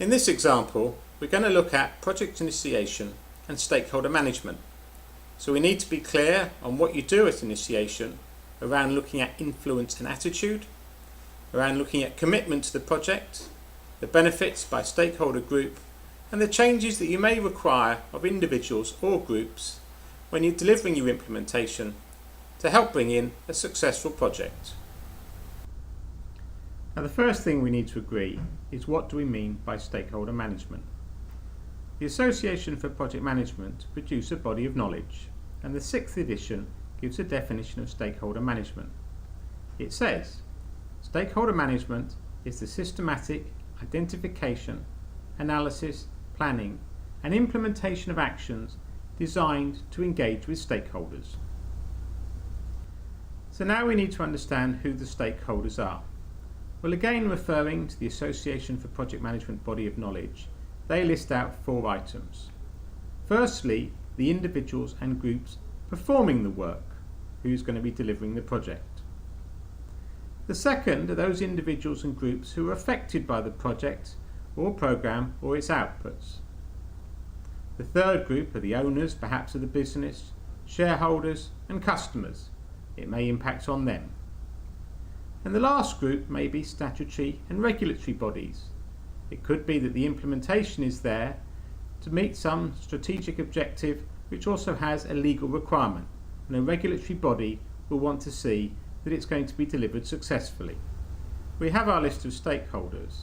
In this example, we're going to look at project initiation and stakeholder management. So we need to be clear on what you do at initiation around looking at influence and attitude, around looking at commitment to the project, the benefits by stakeholder group, and the changes that you may require of individuals or groups when you're delivering your implementation to help bring in a successful project. Now, the first thing we need to agree is what do we mean by stakeholder management. The Association for Project Management produced a body of knowledge, and the 6th edition gives a definition of stakeholder management. It says, stakeholder management is the systematic identification, analysis, planning and implementation of actions designed to engage with stakeholders. So now we need to understand who the stakeholders are. Well, again, referring to the Association for Project Management body of knowledge, they list out 4 items. Firstly, the individuals and groups performing the work, who's going to be delivering the project. The second are those individuals and groups who are affected by the project or program or its outputs. The third group are the owners, perhaps of the business, shareholders and customers. It may impact on them. And the last group may be statutory and regulatory bodies. It could be that the implementation is there to meet some strategic objective which also has a legal requirement, and a regulatory body will want to see that it's going to be delivered successfully. We have our list of stakeholders.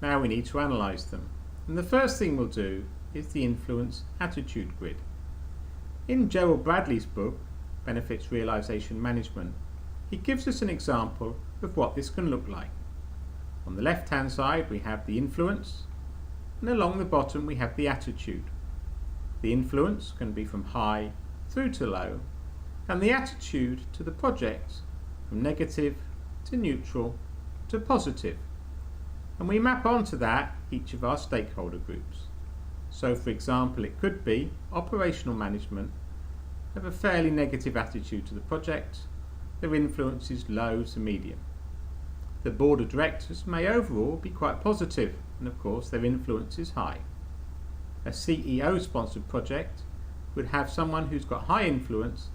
Now we need to analyse them. And the first thing we'll do is the influence attitude grid. In Gerald Bradley's book, Benefit Realisation Management, he gives us an example of what this can look like. On the left hand side we have the influence, and along the bottom we have the attitude. The influence can be from high through to low, and the attitude to the project from negative to neutral to positive. And we map onto that each of our stakeholder groups. So for example, it could be operational management have a fairly negative attitude to the project. Their influence is low to medium. The board of directors may overall be quite positive, and of course their influence is high. A CEO sponsored project would have someone who's got high influence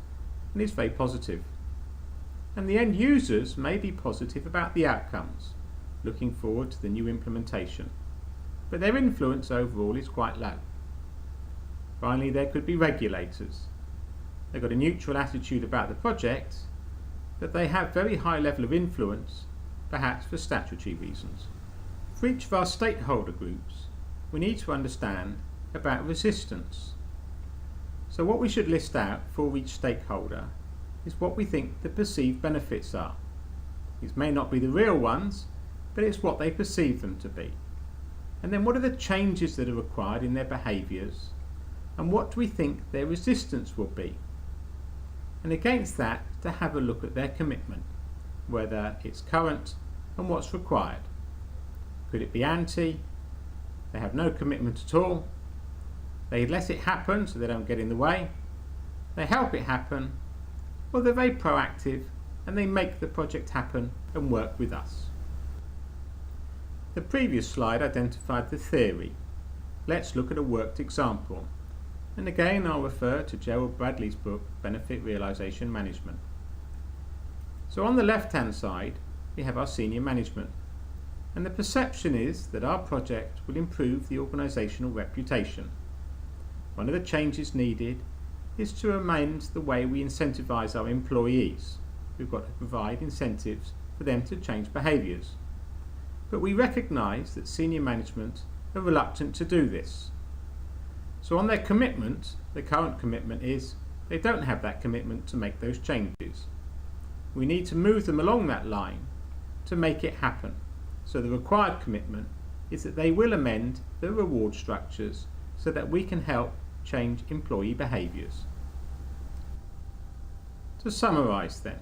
and is very positive. And the end users may be positive about the outcomes, looking forward to the new implementation, but their influence overall is quite low. Finally, there could be regulators. They've got a neutral attitude about the project, but they have very high level of influence, perhaps for statutory reasons. For each of our stakeholder groups, we need to understand about resistance. So what we should list out for each stakeholder is what we think the perceived benefits are. These may not be the real ones, but it's what they perceive them to be. And then what are the changes that are required in their behaviours, and what do we think their resistance will be? And against that, to have a look at their commitment, whether it's current and what's required. Could it be anti? They have no commitment at all. They let it happen so they don't get in the way. They help it happen. Or they're very proactive and they make the project happen and work with us. The previous slide identified the theory. Let's look at a worked example. And again, I'll refer to Gerald Bradley's book, Benefit Realisation Management. So on the left-hand side, we have our senior management. And the perception is that our project will improve the organisational reputation. One of the changes needed is to amend the way we incentivise our employees. We've got to provide incentives for them to change behaviours. But we recognise that senior management are reluctant to do this. So on their commitment, the current commitment is they don't have that commitment to make those changes. We need to move them along that line to make it happen. So the required commitment is that they will amend the reward structures so that we can help change employee behaviours. To summarise then,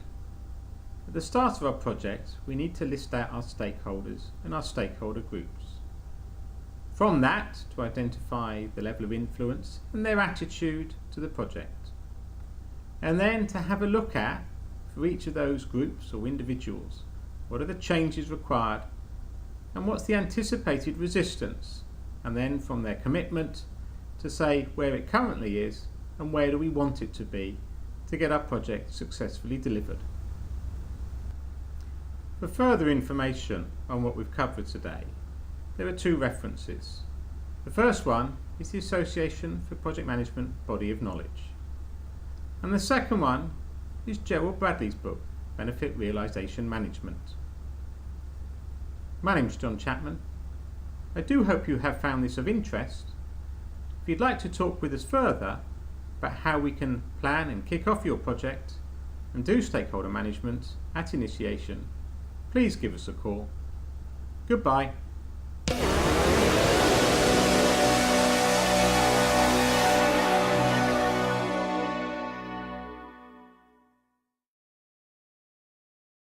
at the start of our project we need to list out our stakeholders and our stakeholder groups. From that, to identify the level of influence and their attitude to the project. And then to have a look at, for each of those groups or individuals, what are the changes required and what's the anticipated resistance and then from their commitment to say where it currently is and where do we want it to be to get our project successfully delivered. For further information on what we've covered today, there are 2 references. The first one is the Association for Project Management Body of Knowledge, and the second one is Gerald Bradley's book, Benefit Realisation Management. My name's John Chapman. I do hope you have found this of interest. If you'd like to talk with us further about how we can plan and kick off your project and do stakeholder management at initiation, please give us a call. Goodbye.